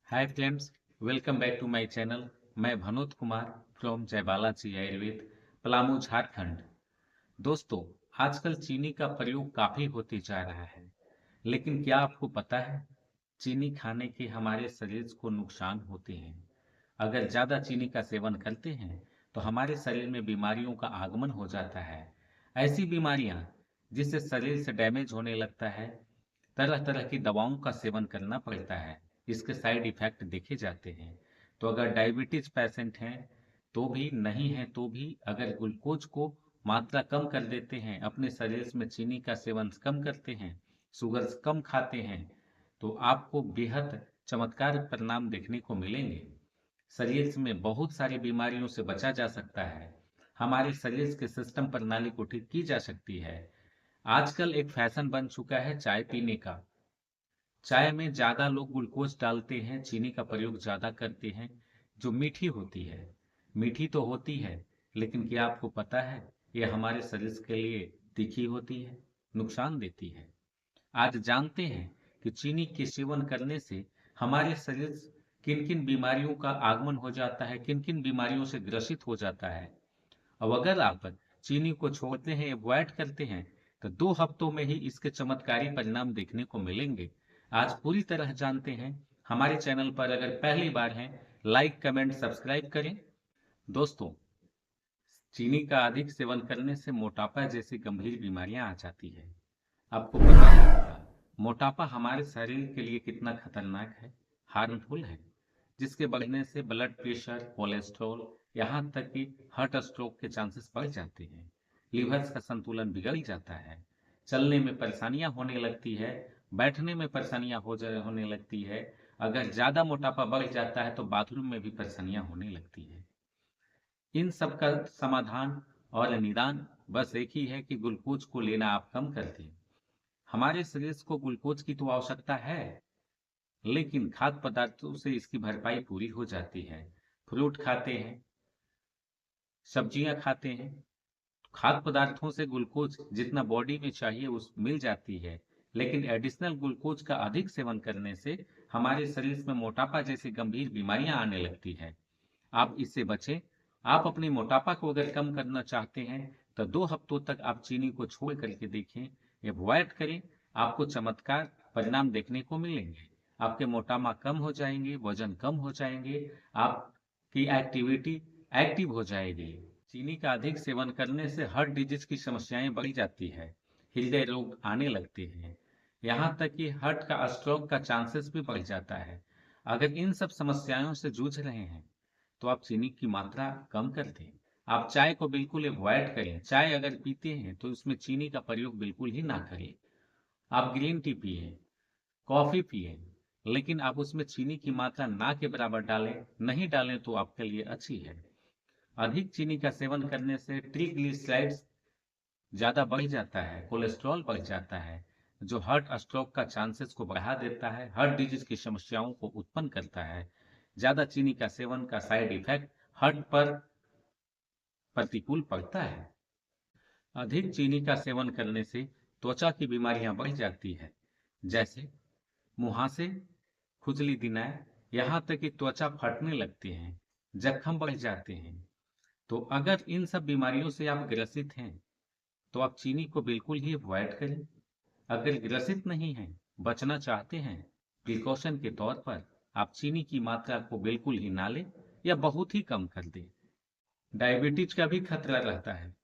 Hi friends, welcome back to my channel. मैं Bhanot Kumar from जय बालाजी आयुर्वेद, पलामू, झारखंड। दोस्तों, आजकल चीनी का प्रयोग काफी होते जा रहा है, लेकिन क्या आपको पता है चीनी खाने के हमारे शरीर को नुकसान होते हैं। अगर ज्यादा चीनी का सेवन करते हैं तो हमारे शरीर में बीमारियों का आगमन हो जाता है। ऐसी बीमारियां जिससे शरीर से डैमेज होने लगता है, तरह तरह की दवाओं का सेवन करना पड़ता है। इसके साइड इफेक्ट देखे जाते हैं। तो अगर डायबिटीज पेशेंट हैं तो भी, नहीं है तो भी, अगर ग्लूकोज को मात्रा कम कर देते हैं, अपने शरीर में चीनी का सेवन कम करते हैं, शुगर कम खाते हैं, तो आपको बेहद चमत्कार परिणाम देखने को मिलेंगे। शरीर में बहुत सारी बीमारियों से बचा जा सकता है। हमारे शरीर के सिस्टम प्रणाली को ठीक की जा सकती है। आजकल एक फैशन बन चुका है चाय पीने का। चाय में ज्यादा लोग ग्लूकोज डालते हैं, चीनी का प्रयोग ज्यादा करते हैं, जो मीठी होती है। मीठी तो होती है, लेकिन क्या आपको पता है यह हमारे शरीर के लिए तीखी होती है, नुकसान देती है। आज जानते हैं कि चीनी के सेवन करने से हमारे शरीर किन किन बीमारियों का आगमन हो जाता है, किन किन बीमारियों से ग्रसित हो जाता है। अब अगर आप चीनी को छोड़ते हैं, अवॉइड करते हैं, तो 2 हफ्तों में ही इसके चमत्कारी परिणाम देखने को मिलेंगे। आज पूरी तरह जानते हैं। हमारे चैनल पर अगर पहली बार हैं, लाइक कमेंट सब्सक्राइब करें। दोस्तों, चीनी का अधिक सेवन करने से मोटापा जैसी गंभीर बीमारियां आ जाती है। आपको पता ही होगा मोटापा हमारे शरीर के लिए कितना खतरनाक है, हार्मफुल है, जिसके बढ़ने से ब्लड प्रेशर, कोलेस्ट्रॉल, यहाँ तक कि हार्ट स्ट्रोक के चांसेस बढ़ जाते हैं। लीवर का संतुलन बिगड़ जाता है, चलने में परेशानियां होने लगती है, बैठने में परेशानियां होने लगती है। अगर ज्यादा मोटापा बढ़ जाता है तो बाथरूम में भी परेशानियां होने लगती है। इन सब का समाधान और निदान बस एक ही है कि ग्लूकोज को लेना आप कम कर दें। हमारे शरीर को ग्लूकोज की तो आवश्यकता है, लेकिन खाद्य पदार्थों से इसकी भरपाई पूरी हो जाती है। फ्रूट खाते हैं, सब्जियां खाते हैं, खाद्य पदार्थों से ग्लूकोज जितना बॉडी में चाहिए उस मिल जाती है। लेकिन एडिशनल ग्लूकोज का अधिक सेवन करने से हमारे शरीर में मोटापा जैसी गंभीर बीमारियां आने लगती है। आप इससे बचें। आप अपने मोटापा को अगर कम करना चाहते हैं तो 2 हफ्तों तक आप चीनी को छोड़ करके देखें, अवॉइड करें। आपको चमत्कार परिणाम देखने को मिलेंगे। आपके मोटापा कम हो जाएंगे, वजन कम हो जाएंगे, आपकी एक्टिविटी एक्टिव हो जाएगी। चीनी का अधिक सेवन करने से हार्ट डिजीज की समस्याएं बढ़ जाती है, हृदय रोग आने लगते हैं, यहाँ तक कि हार्ट का स्ट्रोक का चांसेस भी बढ़ जाता है। अगर इन सब समस्याओं से जूझ रहे हैं तो आप चीनी की मात्रा कम कर दें। आप चाय को बिल्कुल अवॉइड करें। चाय अगर पीते हैं तो उसमें चीनी का प्रयोग बिल्कुल ही ना करें। आप ग्रीन टी पिए, कॉफी पिए, लेकिन आप उसमें चीनी की मात्रा ना के बराबर डालें। नहीं डालें तो आपके लिए अच्छी है। अधिक चीनी का सेवन करने से ट्रिग्लिसराइड्स ज्यादा बढ़ जाता है, कोलेस्ट्रॉल बढ़ जाता है, जो हार्ट स्ट्रोक का चांसेस को बढ़ा देता है, हार्ट डिजीज की समस्याओं को उत्पन्न करता है। ज्यादा चीनी का सेवन का साइड इफेक्ट हार्ट पर प्रतिकूल पड़ता है। अधिक चीनी का सेवन करने से त्वचा की बीमारियां बढ़ जाती है, जैसे मुहासे, खुजली दिनाय, यहाँ तक कि त्वचा फटने लगते हैं, जख्म बढ़ जाते हैं। तो अगर इन सब बीमारियों से आप ग्रसित हैं तो आप चीनी को बिल्कुल ही अवॉइड करें। अगर ग्रसित नहीं हैं, बचना चाहते हैं, प्रिकॉशन के तौर पर आप चीनी की मात्रा को बिल्कुल ही ना लें या बहुत ही कम कर दें। डायबिटीज का भी खतरा रहता है।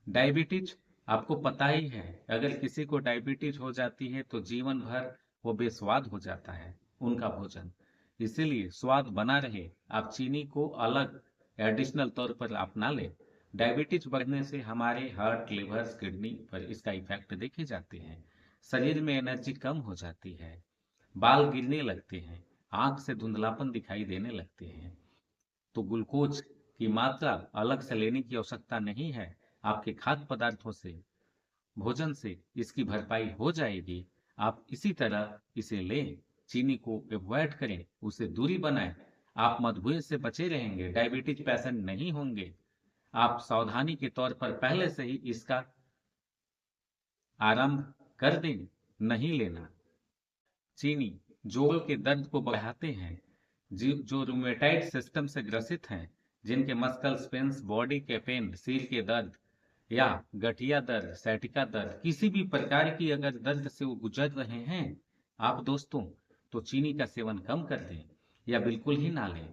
डायबिटीज आपको पता ही है, अगर किसी को डायबिटीज हो जाती है तो जीवन भर वो बेस्वाद हो जाता है उनका भोजन। इसीलिए स्वाद बना रहे, आप चीनी को अलग एडिशनल तौर पर आप ना लें। डायबिटीज बढ़ने से हमारे हार्ट, लिवर, किडनी पर इसका इफेक्ट देखे जाते हैं। शरीर में एनर्जी कम हो जाती है, बाल गिरने लगते हैं, आंख से धुंधलापन दिखाई देने लगते हैं। तो ग्लूकोज की मात्रा अलग से लेने की आवश्यकता नहीं है। आपके खाद्य पदार्थों से, भोजन से इसकी भरपाई हो जाएगी। आप इसी तरह इसे लें, चीनी को अवॉइड करें, उसे दूरी बनाएं। आप मधुमेह से बचे रहेंगे, डायबिटीज पेशेंट नहीं होंगे। आप सावधानी के तौर पर पहले से ही इसका आरंभ कर दें। नहीं लेना। चीनी जोड़ के दर्द को बढ़ाते हैं, जो रूमेटाइड सिस्टम से ग्रसित हैं, जिनके मस्कल्स, पेन्स, बॉडी के पेन, सिर के दर्द या गठिया दर्द, सैटिका दर्द, किसी भी प्रकार की अगर दर्द से वो गुजर रहे हैं आप दोस्तों, तो चीनी का सेवन कम कर दें या बिल्कुल ही ना लें।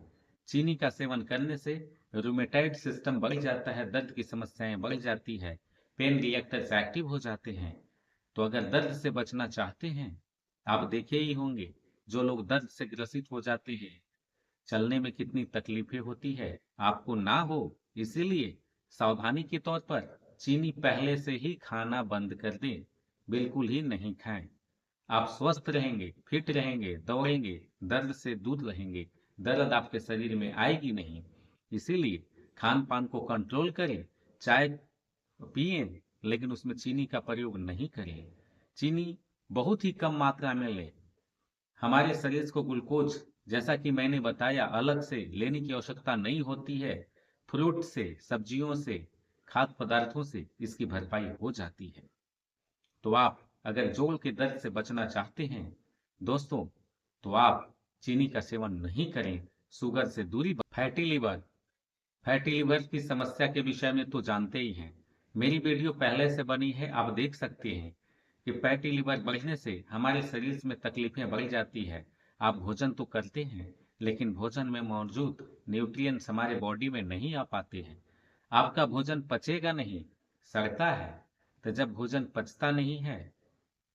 चीनी का सेवन करने से रूमेटाइड सिस्टम बढ़ जाता है, दर्द की समस्याएं बढ़ जाती है, पेन रिएक्टर्स एक्टिव हो जाते हैं। तो अगर दर्द से बचना चाहते हैं, आप देखे ही होंगे जो लोग दर्द से ग्रसित हो जाते हैं, चलने में कितनी तकलीफें होती है, आपको ना हो। इसीलिए सावधानी के तौर पर चीनी पहले से ही खाना बंद कर दें, बिल्कुल ही नहीं खाएं। आप स्वस्थ रहेंगे, फिट रहेंगे, दौड़ेंगे, दर्द से दूर रहेंगे, दर्द आपके शरीर में आएगी नहीं। इसीलिए खान पान को कंट्रोल करें, चाय पिए लेकिन उसमें चीनी का प्रयोग नहीं करें। चीनी बहुत ही कम मात्रा में लें। हमारे शरीर को ग्लूकोज, जैसा कि मैंने बताया, अलग से लेने की आवश्यकता नहीं होती है। फ्रूट से, सब्जियों से, खाद्य पदार्थों से इसकी भरपाई हो जाती है। तो आप अगर जोड़ के दर्द से बचना चाहते हैं दोस्तों, तो आप चीनी का सेवन नहीं करें, शुगर से दूरी। फैटी लिवर की समस्या के विषय में तो जानते ही हैं, मेरी वीडियो पहले से बनी है, आप देख सकते हैं कि फैटी लिवर बढ़ने से हमारे शरीर में तकलीफें बढ़ जाती है। आप भोजन तो करते हैं लेकिन भोजन में मौजूद न्यूट्रिएंट्स हमारे बॉडी में नहीं आ पाते हैं। आपका भोजन पचेगा नहीं, सड़ता है। तो जब भोजन पचता नहीं है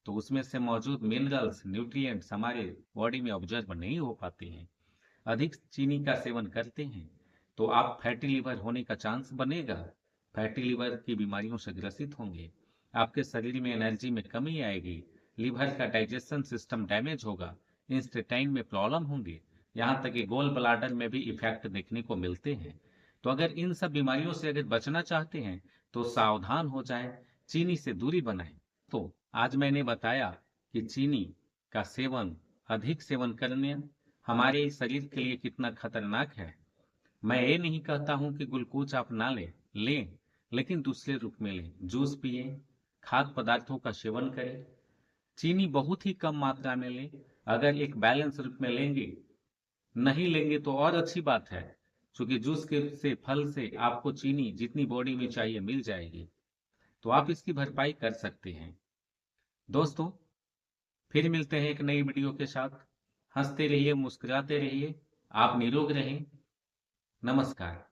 तो उसमें से मौजूद मिनरल्स, न्यूट्रिएंट्स हमारे बॉडी में ऑब्जर्व नहीं हो पाते हैं। अधिक चीनी का सेवन करते हैं तो आप फैटी लिवर होने का चांस बनेगा, फैटी लिवर की बीमारियों से ग्रसित होंगे, आपके शरीर में एनर्जी में कमी आएगी, लिवर का डाइजेशन सिस्टम डैमेज होगा, इंस्टेटाइन में प्रॉब्लम होंगे, यहाँ तक कि गोल ब्लाडर में भी इफेक्ट देखने को मिलते हैं। तो अगर इन सब बीमारियों से अगर बचना चाहते हैं तो सावधान हो जाएं, चीनी से दूरी बनाएं। तो आज मैंने बताया कि चीनी का सेवन, अधिक सेवन करने हमारे शरीर के लिए कितना खतरनाक है। मैं ये नहीं कहता हूं कि ग्लूकोज आप ना लें, लेकिन दूसरे रूप में लें, जूस पिए, खाद्य पदार्थों का सेवन करें, चीनी बहुत ही कम मात्रा में लें। अगर एक बैलेंस रूप में लेंगे, नहीं लेंगे तो और अच्छी बात है, क्योंकि जूस के से, फल से आपको चीनी जितनी बॉडी में चाहिए मिल जाएगी, तो आप इसकी भरपाई कर सकते हैं। दोस्तों, फिर मिलते हैं एक नई वीडियो के साथ। हंसते रहिए, मुस्कुराते रहिए, आप निरोग रहें। नमस्कार।